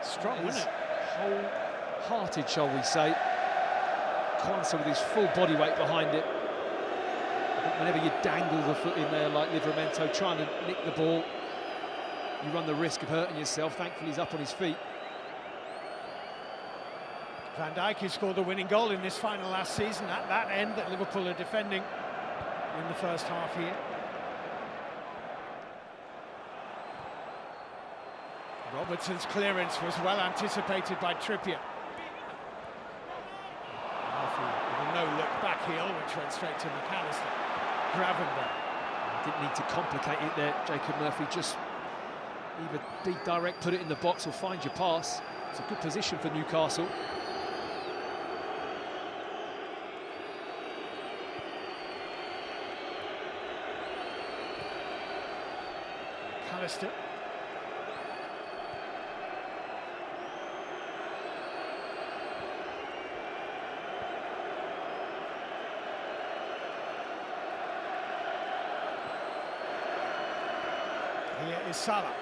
Strong, wasn't it? Wholehearted, shall we say. Kwanzaa with his full body weight behind it. I think whenever you dangle the foot in there like Livramento trying to nick the ball, you run the risk of hurting yourself. Thankfully, he's up on his feet. Van Dijk, who scored the winning goal in this final last season at that end that Liverpool are defending in the first half here. Robertson's clearance was well anticipated by Trippier. With a no-look back heel, which went straight to McAllister. Gravenberch. Didn't need to complicate it there, Jacob Murphy. Just either be direct, put it in the box, or find your pass. It's a good position for Newcastle. McAllister. Here is Salah.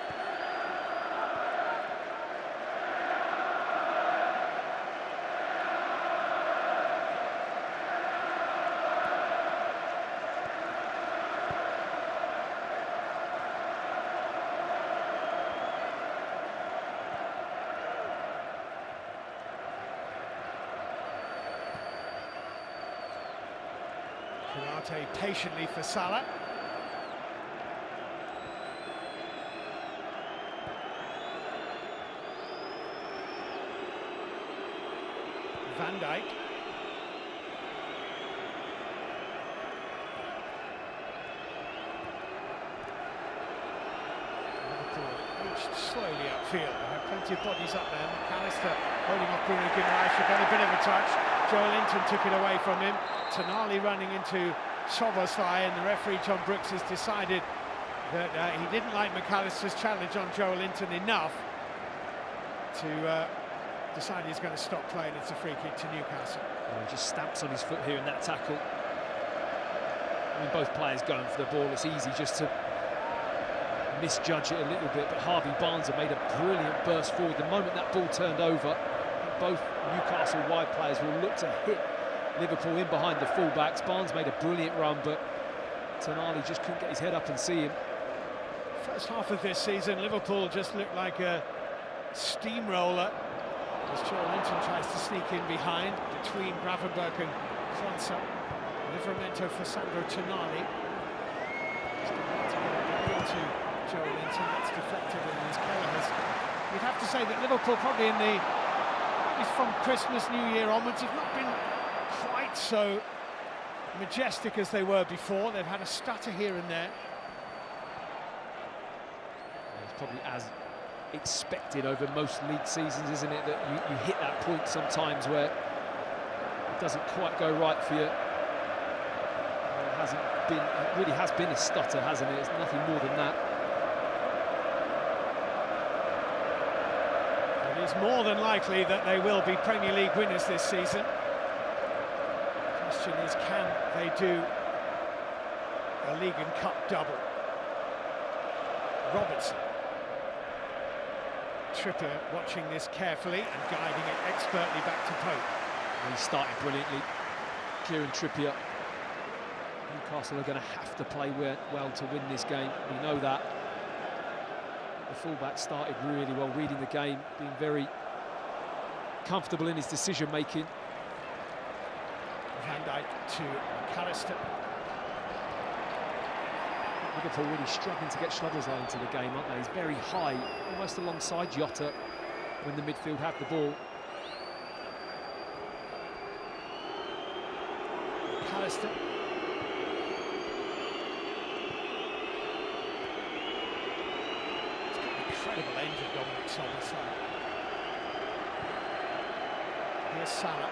Konate patiently for Salah. Van Dijk. Liverpool inched slowly upfield. They have plenty of bodies up there. McAllister holding off Bruno Guimaraes. Got a bit of a touch. Joel Linton took it away from him. Tonali running into Szoboszlai, and the referee John Brooks has decided that he didn't like McAllister's challenge on Joel Linton enough to decide he's going to stop playing. It's a free kick to Newcastle. He just stamps on his foot here in that tackle. I mean, both players going for the ball. It's easy just to misjudge it a little bit, but Harvey Barnes have made a brilliant burst forward. The moment that ball turned over, both Newcastle wide players will look to hit Liverpool in behind the fullbacks. Barnes made a brilliant run, but Tonali just couldn't get his head up and see him. First half of this season, Liverpool just looked like a steamroller as Joel Linton tries to sneak in behind between Gravenberch and Kwanzaa. Livramento for Sandro Tonali. To Joel Linton, that's deflected, and as Keller has, you'd have to say that Liverpool probably in the, at least from Christmas, New Year onwards, have not been quite so majestic as they were before. They've had a stutter here and there. It's probably as expected over most league seasons, isn't it, that you hit that point sometimes where it doesn't quite go right for you. It hasn't been, it really has been a stutter, hasn't it? It's nothing more than that. It is more than likely that they will be Premier League winners this season. The question is, can they do a League and Cup double? Robertson. Trippier watching this carefully and guiding it expertly back to Pope. He started brilliantly. Kieran Trippier. Newcastle are going to have to play well to win this game. We know that. The fullback started really well, reading the game, being very comfortable in his decision-making. Van Dijk to McAllister. Liverpool really struggling to get Szoboszlai into the game, aren't they? He's very high, almost alongside Jota when the midfield have the ball. McAllister. It's got an incredible engine, Dominic Szoboszlai. Here's Salah.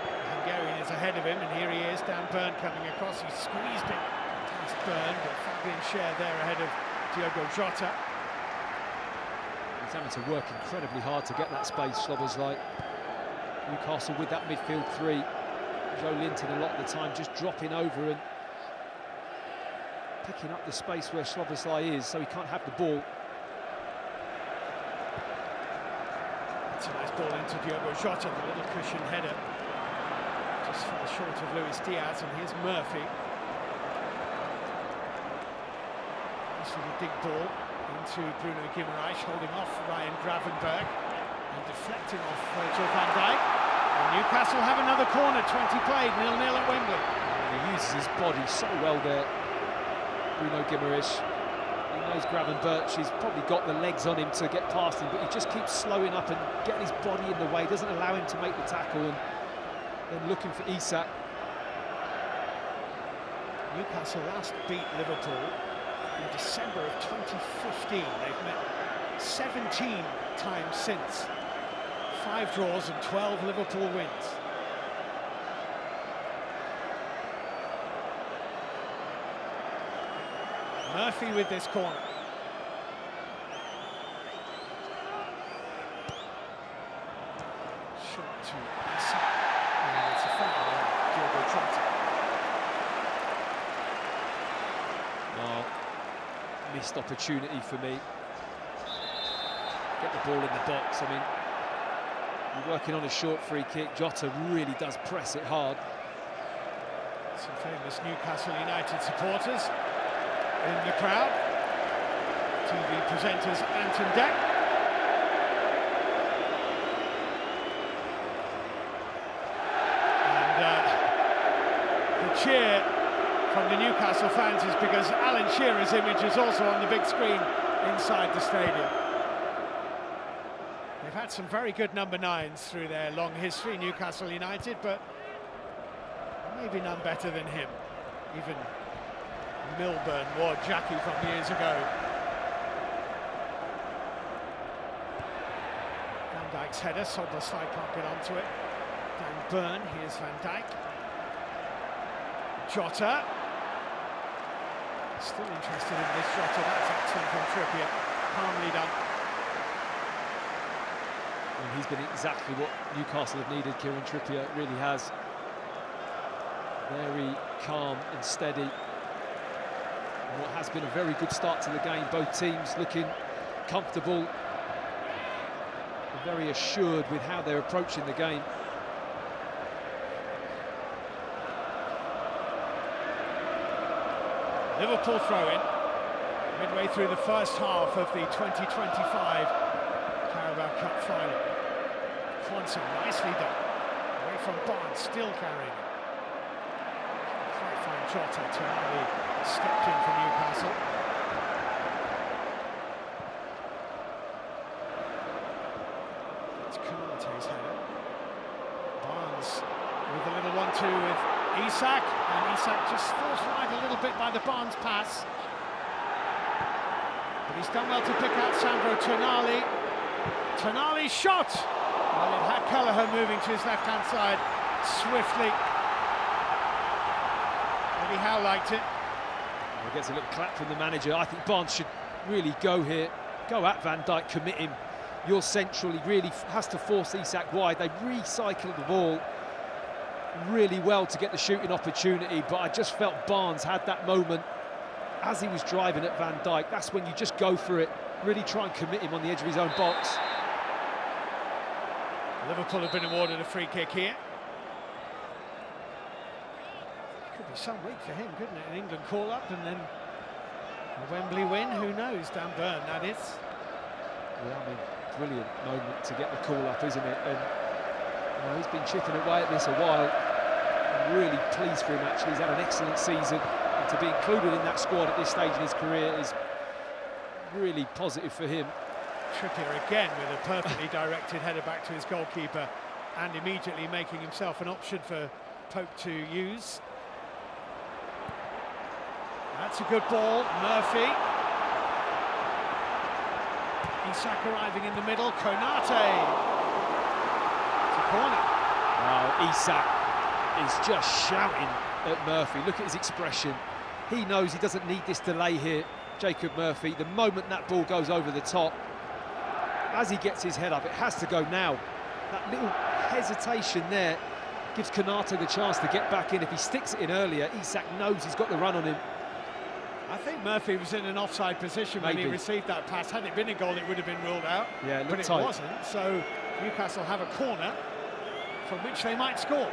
The Hungarian is ahead of him, and here he is, Dan Burn coming across. He squeezed it. Burn, but Fabian Schär there ahead of Diogo Jota. He's having to work incredibly hard to get that space, Szoboszlai. Newcastle with that midfield three. Joe Linton a lot of the time just dropping over and picking up the space where Szoboszlai is, so he can't have the ball. That's a nice ball into Diogo Jota, the little cushion header. Just fell short of Luis Diaz, and here's Murphy. Nice little dig ball into Bruno Guimaraes, holding off Ryan Gravenberch and deflecting off Virgil van Dijk. And Newcastle have another corner, 20 played, 0-0 at Wembley. And he uses his body so well there, Bruno Guimaraes. He knows Gravenberch, he's probably got the legs on him to get past him, but he just keeps slowing up and getting his body in the way, doesn't allow him to make the tackle, and then looking for Isak. Newcastle last beat Liverpool in December of 2015. They've met 17 times since. 5 draws and 12 Liverpool wins. Murphy with this corner. Short to Isak. And it's a foul on Diogo Jota. Oh, missed opportunity for me. Get the ball in the box. I mean, you're working on a short free kick. Jota really does press it hard. Some famous Newcastle United supporters in the crowd. TV presenters Anton Deck. And the cheer from the Newcastle fans is because Alan Shearer's image is also on the big screen inside the stadium. They've had some very good number 9s through their long history, Newcastle United, but maybe none better than him. Even Milburn wore Jackie from years ago. Van Dijk's header, Szoboszlai can't get onto it. Dan Burn, here's Van Dijk. Jota. Still interested in this Jota, that's excellent from Trippier. Calmly done. And he's been exactly what Newcastle have needed, Kieran Trippier really has. Very calm and steady. And what has been a very good start to the game, both teams looking comfortable, very assured with how they're approaching the game. Liverpool throw-in, midway through the first half of the 2025 Carabao Cup final. Quantum, nicely done. Away from Barnes, still carrying it. Quite fine Jota, Tonali stepped in for Newcastle. It's Konate's header. Barnes with a little 1-2 with Isak, and Isak just falls wide a little bit by the Barnes pass. But he's done well to pick out Sandro Tonali. Tonali's shot! Well, it had Kelleher moving to his left-hand side swiftly. Eddie Howe liked it. Well, gets a little clap from the manager. I think Barnes should really go here. Go at Van Dijk, commit him. You're central, he really has to force Isak wide. They recycle the ball really well to get the shooting opportunity, but I just felt Barnes had that moment as he was driving at Van Dijk. That's when you just go for it, really try and commit him on the edge of his own box. Liverpool have been awarded a free kick here. Could be some week for him, couldn't it? An England call-up and then a Wembley win, who knows? Dan Burn, that is. Yeah, I mean, brilliant moment to get the call-up, isn't it? And well, he's been chipping away at this a while. I'm really pleased for him, actually. He's had an excellent season, and to be included in that squad at this stage in his career is really positive for him. Trippier again with a perfectly directed header back to his goalkeeper, and immediately making himself an option for Pope to use. That's a good ball, Murphy. Isak arriving in the middle, Konate. Corner. Wow, Isak is just shouting at Murphy. Look at his expression. He knows he doesn't need this delay here, Jacob Murphy. The moment that ball goes over the top, as he gets his head up, it has to go now. That little hesitation there gives Konate the chance to get back in. If he sticks it in earlier, Isak knows he's got the run on him. I think Murphy was in an offside position when he received that pass. Had it been a goal, it would have been ruled out. Yeah, it looked but it tight. wasn't, so Newcastle have a corner from which they might score.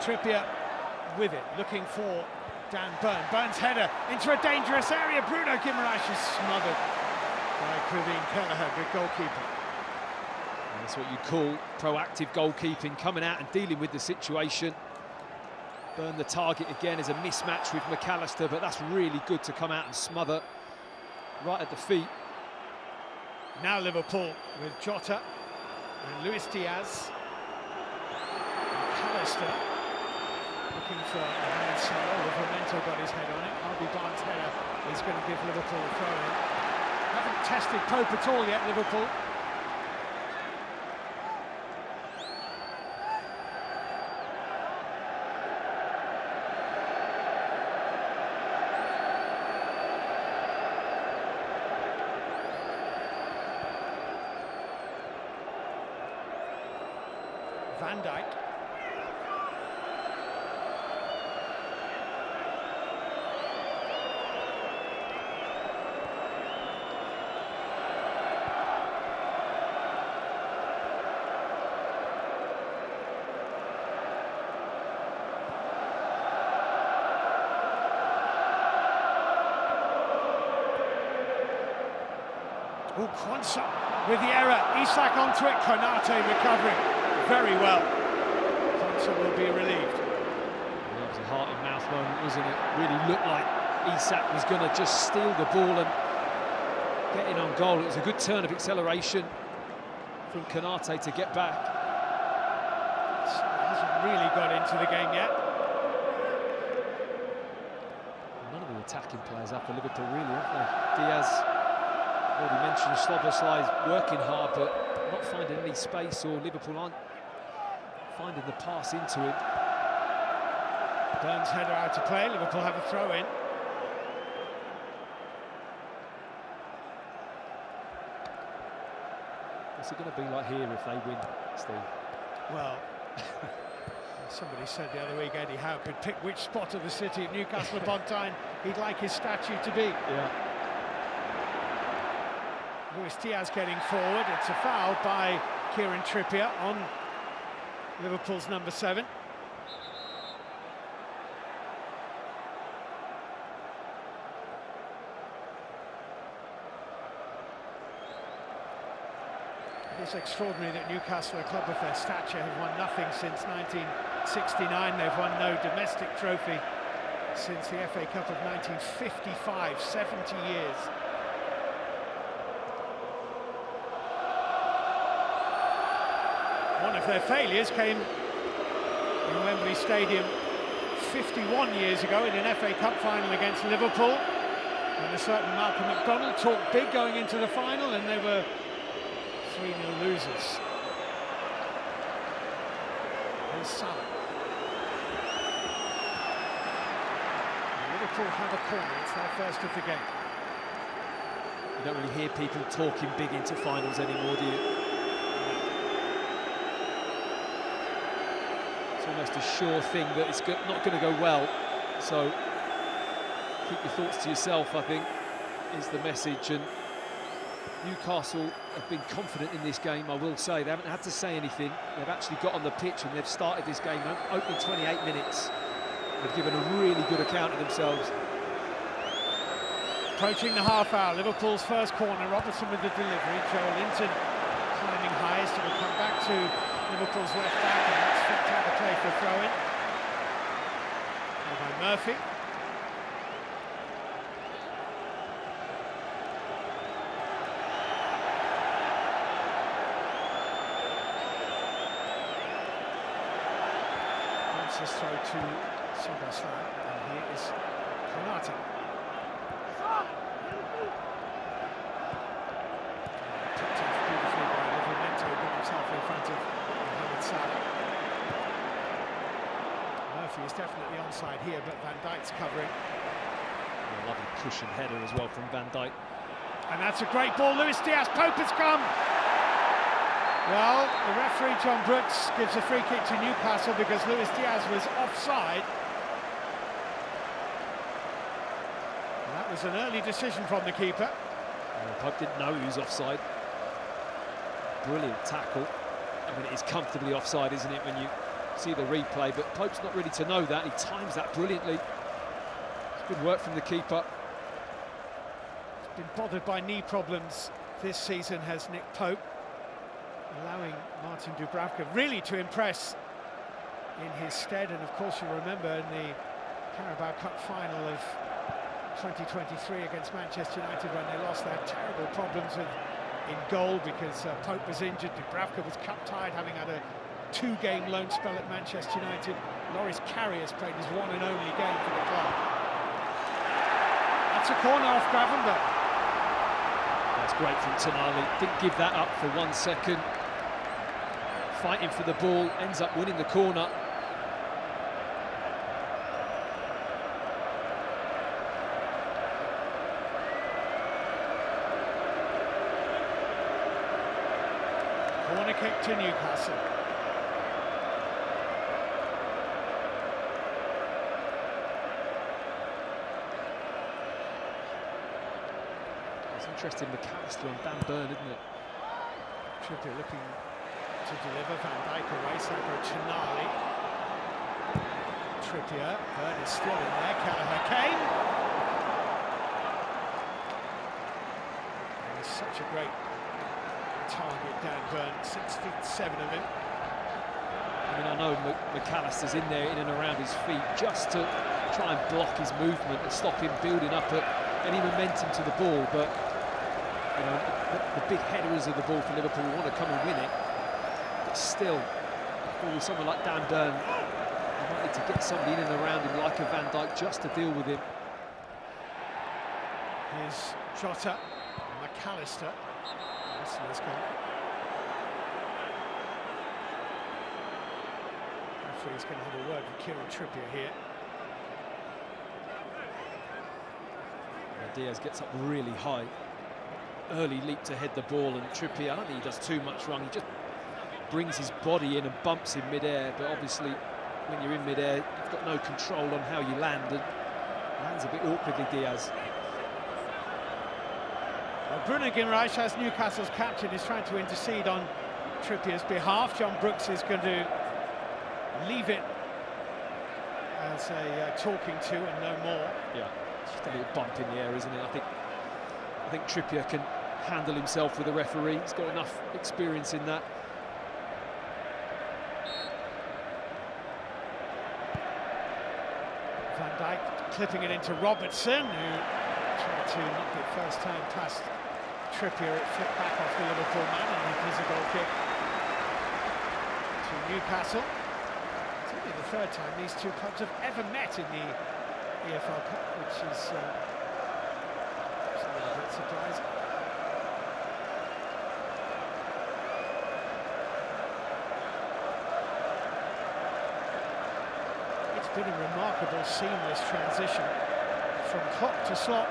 Trippier with it, looking for Dan Burn. Burns' header into a dangerous area. Bruno Guimaraes is smothered by Kevin Kelleher, good goalkeeper. And that's what you call proactive goalkeeping, coming out and dealing with the situation. Burn the target again is a mismatch with McAllister, but that's really good to come out and smother right at the feet. Now Liverpool with Jota and Luis Diaz. McAllister looking for a hand solo. Livramento got his head on it. Harvey Barnes' header is going to give Liverpool a throw in. Haven't tested Pope at all yet, Liverpool. Van Dijk. Oh, Quansah with the error. Isak onto it. Konate recovering very well. Quansah will be relieved. Well, that was a heart-and-mouth moment, wasn't it? Really looked like Isak was going to just steal the ball and get in on goal. It was a good turn of acceleration from Konate to get back. So hasn't really got into the game yet. None of the attacking players up for Liverpool, really, have they? Diaz, already mentioned, Szoboszlai's working hard, but not finding any space, or Liverpool aren't finding the pass into him. Burns' header out to play. Liverpool have a throw-in. What's it going to be like here if they win, Steve? Well, somebody said the other week Eddie Howe could pick which spot of the city of Newcastle upon Tyne he'd like his statue to be. Yeah. Luis Diaz getting forward. It's a foul by Kieran Trippier on Liverpool's number 7. It's extraordinary that Newcastle, a club of their stature, have won nothing since 1969. They've won no domestic trophy since the FA Cup of 1955, 70 years. One of their failures came in Wembley Stadium 51 years ago in an FA Cup final against Liverpool, and a certain Malcolm McDonald talked big going into the final, and they were 3-0 losers. Here's Salah. Liverpool have a corner. It's their first of the game. You don't really hear people talking big into finals anymore, do you? Almost a sure thing that it's not going to go well, so keep your thoughts to yourself, I think, is the message. And Newcastle have been confident in this game, I will say. They haven't had to say anything. They've actually got on the pitch and they've started this game, opening 28 minutes. They've given a really good account of themselves. Approaching the half hour, Liverpool's first corner. Robertson with the delivery. Joe Linton climbing highest. It will come back to Liverpool's left back, and that's flipped out of play for a throw-in. By Murphy. Francis throw to Szoboszlai, and here is Konate. Picked off beautifully by Livramento, got himself in front of Salah. Murphy is definitely onside here, but Van Dijk's covering. A lovely cushion header as well from Van Dijk. And that's a great ball. Luis Diaz, Pope has come. Well, the referee, John Brooks, gives a free kick to Newcastle because Luis Diaz was offside. That was an early decision from the keeper. Pope didn't know he was offside. Brilliant tackle. I mean, it is comfortably offside, isn't it, when you see the replay, but Pope's not ready to know that. He times that brilliantly. It's good work from the keeper. He's been bothered by knee problems this season, has Nick Pope, allowing Martin Dubravka really to impress in his stead. And of course you remember in the Carabao Cup final of 2023 against Manchester United when they lost, they had terrible problems in goal because Pope was injured, Dubravka was cup-tied, having had a 2-game loan spell at Manchester United. Loris Karius has played his one and only game for the club. That's a corner off Gravenberch. That's great from Tonali. Didn't give that up for 1 second. Fighting for the ball, ends up winning the corner. Corner kick to Newcastle. It's interesting, McAllister on Dan Burn, isn't it? Trippier looking to deliver, Van Dijk away, Sandro Tonali. Trippier, Burn is still in there, Kelleher came. And he's such a great target, Dan Burn, 6'7" of him. I mean, I know McAllister's in there, in and around his feet, just to try and block his movement and stop him building up any momentum to the ball, but you know, the big headers of the ball for Liverpool want to come and win it, but still, with someone like Dan Burn, they might need to get somebody in and around him like a Van Dijk just to deal with him. Here's Jota, McAllister. Let's go. Referee's going to have a word with Kieran Trippier here. Diaz gets up really high. Early leap to head the ball, and Trippier, I don't think he does too much wrong. He just brings his body in and bumps in mid-air, but obviously when you're in mid-air, you've got no control on how you land, and lands a bit awkwardly, Diaz. Well, Bruno Guimaraes, as Newcastle's captain, is trying to intercede on Trippier's behalf. John Brooks is going to leave it as a talking to and no more. Yeah, it's just a little bump in the air, isn't it? I think Trippier can handle himself with the referee. He's got enough experience in that. Van Dijk clipping it into Robertson, who tried to knock it first time past Trippier. It flipped back off the Liverpool man, and it is a goal kick to Newcastle. It's only the third time these two clubs have ever met in the EFL Cup, which is a little bit surprising. It's been a remarkable seamless transition from clock to slot.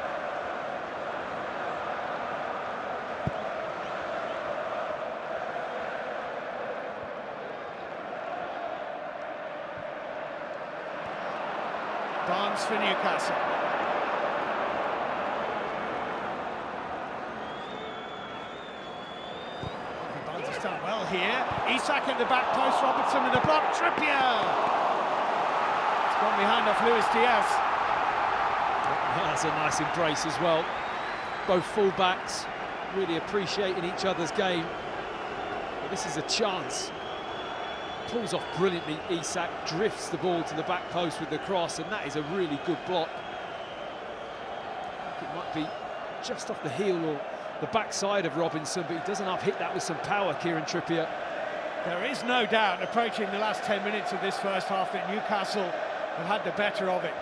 Barnes for Newcastle. Barnes has done well here. Isak at the back post, Robertson in the block, Trippier! It's gone behind off Luis Diaz. That's a nice embrace as well. Both full-backs really appreciating each other's game. But this is a chance. Pulls off brilliantly, Isak drifts the ball to the back post with the cross, and that is a really good block. It might be just off the heel or the backside of Robinson, but he doesn't hit that with some power, Kieran Trippier. There is no doubt, approaching the last 10 minutes of this first half, that Newcastle have had the better of it.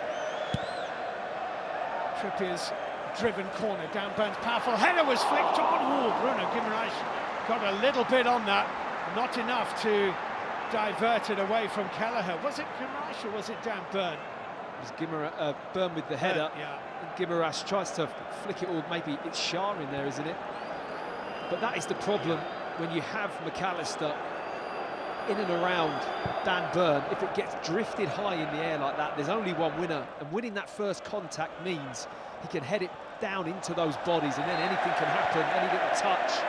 Trippier's driven corner, down Burns, powerful header was flicked on. Oh, Bruno Guimaraes got a little bit on that, not enough to divert it away from Kelleher. Was it Guimaraes or was it Dan Burn? It was Burn with the header. Yeah. And Guimaraes tries to flick it, or maybe it's Shah in there, isn't it? But that is the problem when you have McAllister in and around Dan Burn, if it gets drifted high in the air like that, there's only one winner, and winning that first contact means he can head it down into those bodies, and then anything can happen, any little touch,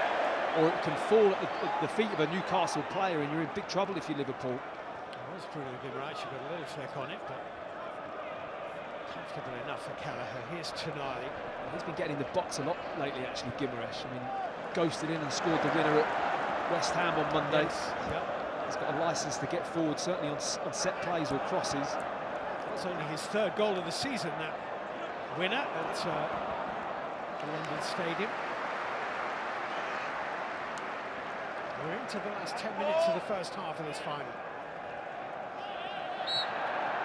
or it can fall at the feet of a Newcastle player, and you're in big trouble if you're Liverpool. It was pretty good, right? She got a little fleck on it, but comfortable enough for Callagher. Here's Tonali. He's been getting in the box a lot lately, actually, Guimaraes. I mean, ghosted in and scored the winner at West Ham on Monday. Yes. Yep. He's got a licence to get forward, certainly on set plays or crosses. That's only his third goal of the season, that winner at the London Stadium. We're into the last 10 minutes of the first half of this final.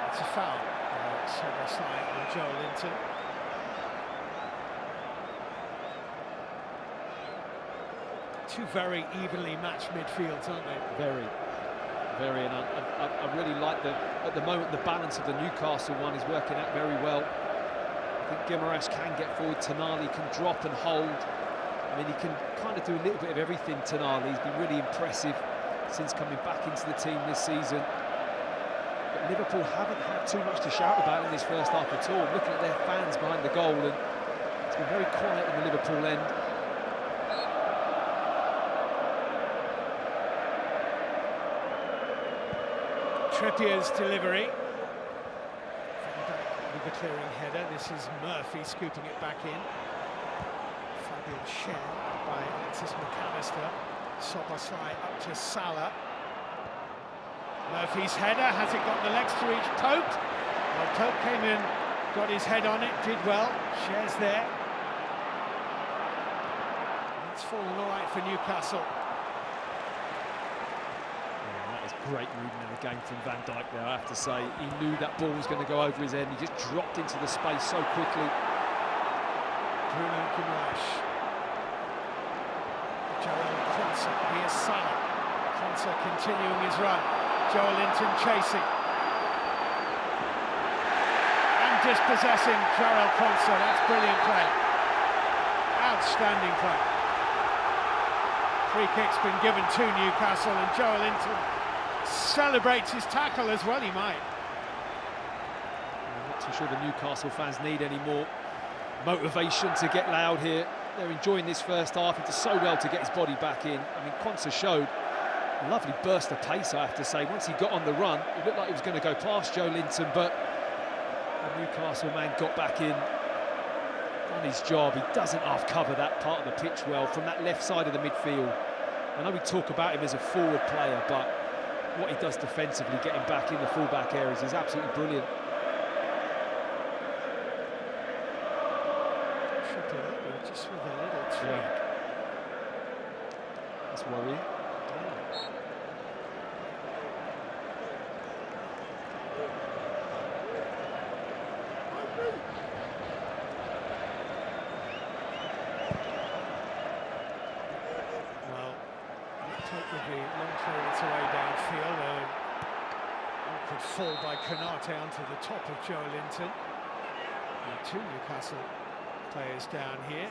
It's a foul. Side on Joe Linton. Two very evenly matched midfields, aren't they? Very, very, and I really like at the moment, the balance of the Newcastle one is working out very well. I think Guimaraes can get forward, Tonali can drop and hold. I mean, he can kind of do a little bit of everything, Tonali. He's been really impressive since coming back into the team this season. But Liverpool haven't had too much to shout about in this first half at all. Looking at their fans behind the goal, and it's been very quiet in the Liverpool end. Trippier's delivery. With the clearing header. This is Murphy scooping it back in. Fabian Schär by Alexis McAllister. Szoboszlai up to Salah. Murphy's header, has it got the legs to reach Pope? Well, Pope came in, got his head on it, did well. Schär's there. It's fallen all right for Newcastle. Great movement in the game from Van Dijk there, I have to say. He knew that ball was going to go over his head. He just dropped into the space so quickly. Bruno Guimaraes. Joel Konsa, here's Salah. Konsa continuing his run. Joel Linton chasing. And dispossessing Joel Konsa. That's brilliant play. Outstanding play. Free kick's been given to Newcastle, and Joel Linton celebrates his tackle as well, he might. I'm not too sure the Newcastle fans need any more motivation to get loud here. They're enjoying this first half. He does so well to get his body back in. I mean, Konsa showed a lovely burst of pace, I have to say. Once he got on the run, it looked like he was going to go past Joe Linton, but the Newcastle man got back in, done his job. He doesn't half-cover that part of the pitch well from that left side of the midfield. I know we talk about him as a forward player, but what he does defensively, getting back in the full-back areas, is absolutely brilliant. Just with a little tweak. Yeah. That's worrying. Well, take with the long clearance away downfield. Awkward fall by Konate onto the top of Joe Linton. Two Newcastle players down here,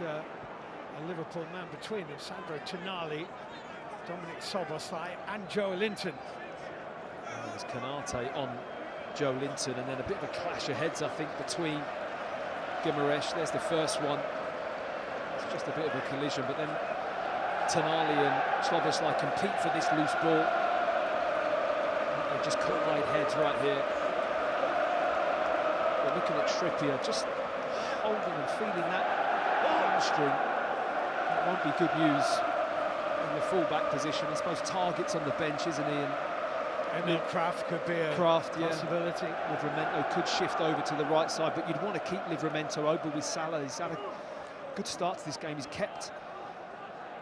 and a Liverpool man between them, Sandro Tonali, Dominic Szoboszlai and Joe Linton. There's Konate on Joe Linton, and then a bit of a clash of heads, I think, between Guimaraes. There's the first one. It's just a bit of a collision, but then Tonali and Szoboszlai compete for this loose ball. They just collide heads right here. We're looking at Trippier, just holding and feeling that hamstring. That won't be good news in the full-back position. I suppose Target's on the bench, isn't he? And Emil Kraft could be a possibility. Yeah. Livramento could shift over to the right side, but you'd want to keep Livramento over with Salah. He's had a good start to this game. He's kept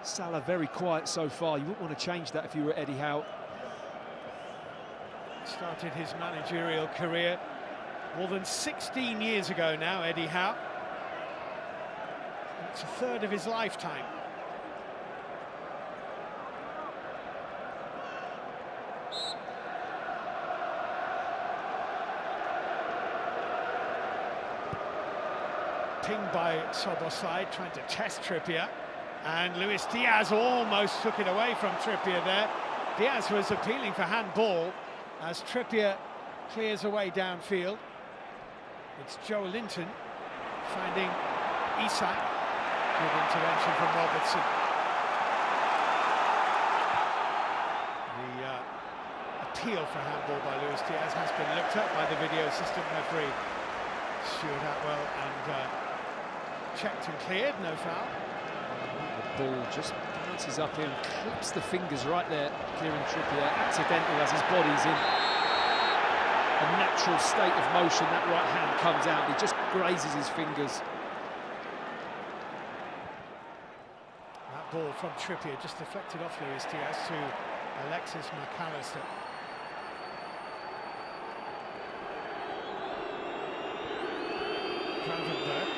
Salah very quiet so far. You wouldn't want to change that if you were Eddie Howe. Started his managerial career more than 16 years ago now, Eddie Howe. It's a third of his lifetime. Pinged by Szoboszlai, trying to test Trippier. And Luis Diaz almost took it away from Trippier there. Diaz was appealing for handball as Trippier clears away downfield. It's Joe Linton finding Isak. Good intervention from Robertson. The appeal for handball by Luis Diaz has been looked at by the video assistant referee Stuart Atwell and checked and cleared, no foul. The ball just bounces up here and clips the fingers right there, clearing Trippier accidentally as his body's in a natural state of motion. That right hand comes out, he just grazes his fingers. That ball from Trippier just deflected off Luis Diaz to Alexis McAllister. Gravenberg.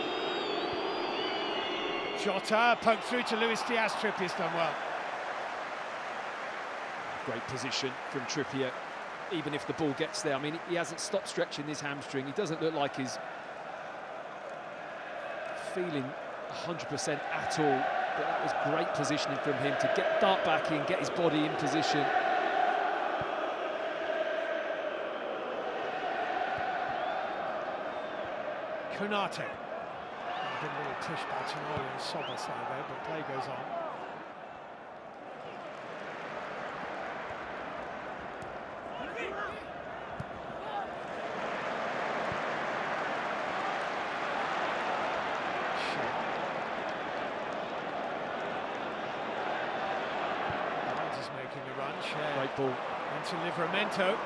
Jota poked through to Luis Diaz. Trippier's done well. Great position from Trippier, even if the ball gets there. I mean, he hasn't stopped stretching his hamstring. He doesn't look like he's feeling 100% at all, but that was great positioning from him to dart back in, get his body in position. Konate. A little push by Tonali on Sober's side there, but play goes on. Barnes is making the run. Great ball. Into Livramento.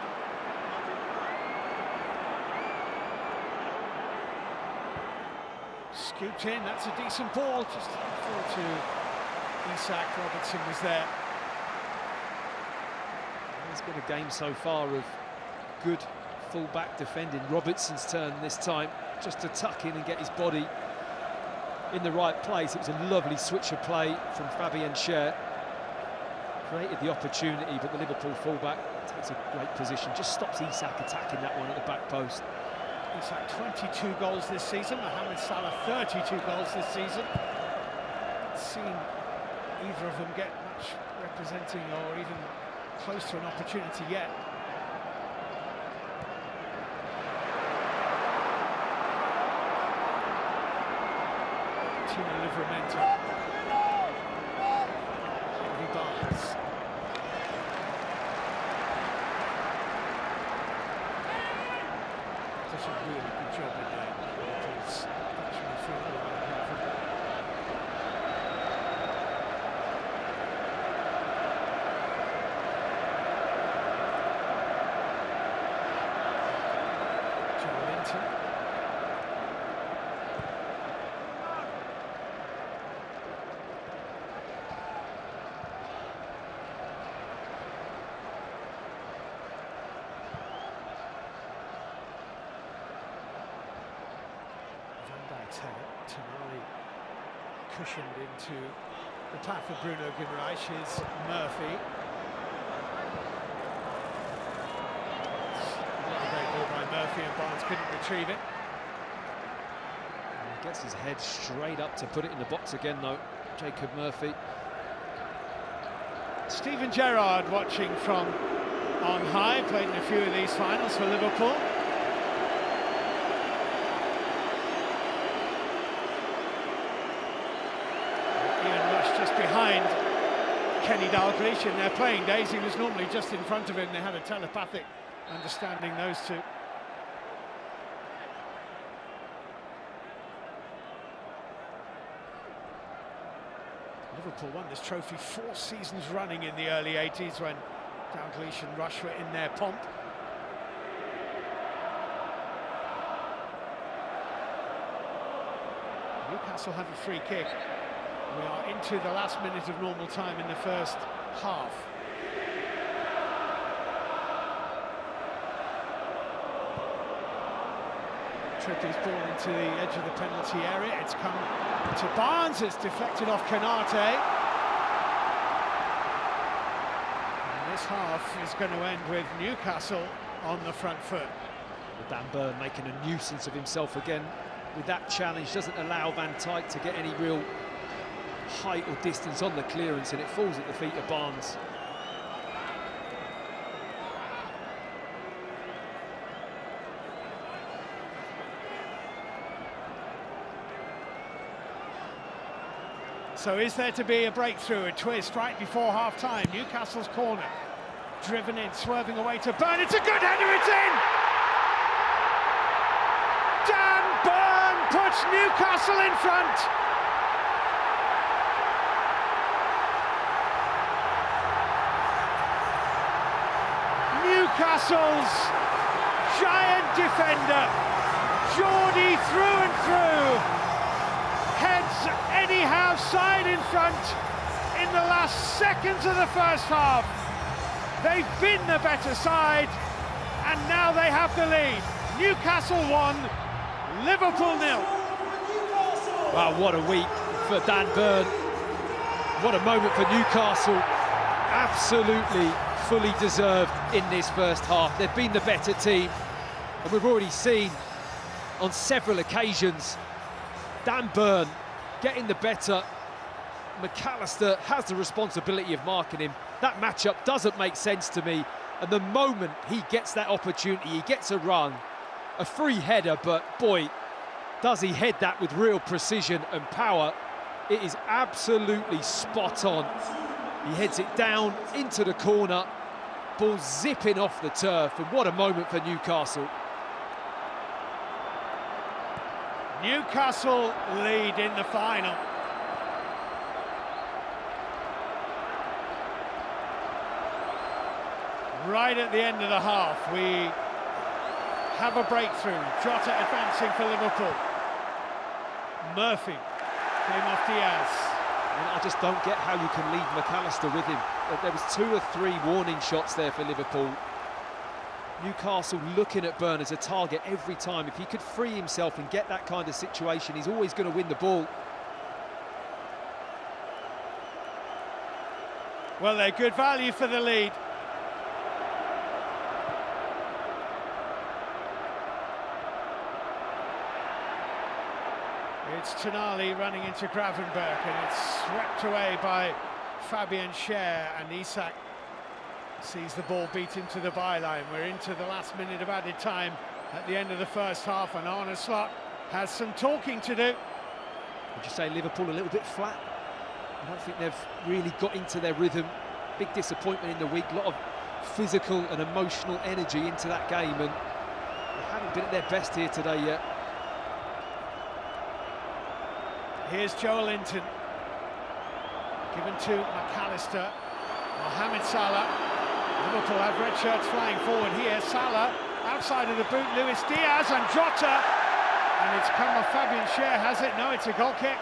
Scooped in, that's a decent ball, just forward to Isak. Robertson was there. It's been a game so far of good full-back defending. Robertson's turn this time, just to tuck in and get his body in the right place. It was a lovely switch of play from Fabian Schär. Created the opportunity, but the Liverpool full-back takes a great position, just stops Isak attacking that one at the back post. Isak 22 goals this season, Mohamed Salah 32 goals this season. Seen either of them get much representing or even close to an opportunity yet. Tino Livramento. Harvey Barnes. Does a really good job in there. Liverpool's actually through the line. Joe Linton. Tonali cushioned into the path of Bruno Guimaraes. Is Murphy. Not a great ball by Murphy, and Barnes couldn't retrieve it. He gets his head straight up to put it in the box again, though, Jacob Murphy. Steven Gerrard watching from on high, played in a few of these finals for Liverpool. Just behind Kenny Dalglish in their playing days. He was normally just in front of him. They had a telepathic understanding, those two. Liverpool won this trophy 4 seasons running in the early 80s when Dalglish and Rush were in their pomp. Newcastle have a free kick. We are into the last minute of normal time in the first half. Trippier's ball into the edge of the penalty area. It's come to Barnes. It's deflected off Konate. And this half is going to end with Newcastle on the front foot. Dan Burn making a nuisance of himself again with that challenge. Doesn't allow Van Dijk to get any real height or distance on the clearance, and it falls at the feet of Barnes. So is there to be a breakthrough, a twist right before half-time? Newcastle's corner, driven in, swerving away to Burn. It's a good header, it's in! Dan Burn puts Newcastle in front. Newcastle's giant defender, Geordie through and through, heads anyhow side in front in the last seconds of the first half. They've been the better side, and now they have the lead. Newcastle 1, Liverpool 0. Wow, what a week for Dan Burn. What a moment for Newcastle. Absolutely fully deserved in this first half. They've been the better team, and we've already seen on several occasions Dan Burn getting the better. McAllister has the responsibility of marking him. That matchup doesn't make sense to me, and the moment he gets that opportunity, he gets a run, a free header, but boy, does he head that with real precision and power. It is absolutely spot on. He heads it down into the corner, ball zipping off the turf, and what a moment for Newcastle. Newcastle lead in the final. Right at the end of the half, we have a breakthrough. Jota advancing for Liverpool. Murphy came off Diaz. I just don't get how you can leave McAllister with him. There was 2 or 3 warning shots there for Liverpool. Newcastle looking at Burn as a target every time. If he could free himself and get that kind of situation, he's always going to win the ball. Well, they're good value for the lead. It's Tonali running into Gravenberg, and it's swept away by Fabian Schär, and Isak sees the ball beat into the byline. We're into the last minute of added time at the end of the first half, and Arne Slot has some talking to do. Would you say Liverpool a little bit flat? I don't think they've really got into their rhythm. Big disappointment in the week, a lot of physical and emotional energy into that game, and they haven't been at their best here today yet. Here's Joelinton, given to McAllister. Mohamed Salah. Liverpool have red shirts flying forward here. Salah outside of the boot. Luis Diaz and Jota, and it's come off. Fabian Schär has it. No, it's a goal kick.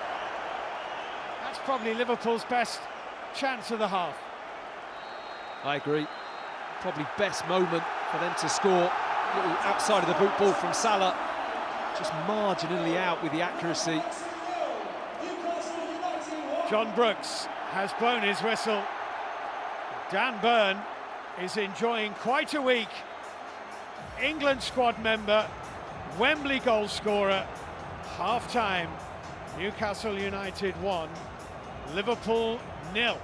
That's probably Liverpool's best chance of the half. I agree. Probably best moment for them to score. Little outside of the boot ball from Salah, just marginally out with the accuracy. John Brooks has blown his whistle. Dan Burn is enjoying quite a week. England squad member, Wembley goal scorer. Half-time, Newcastle United 1, Liverpool 0.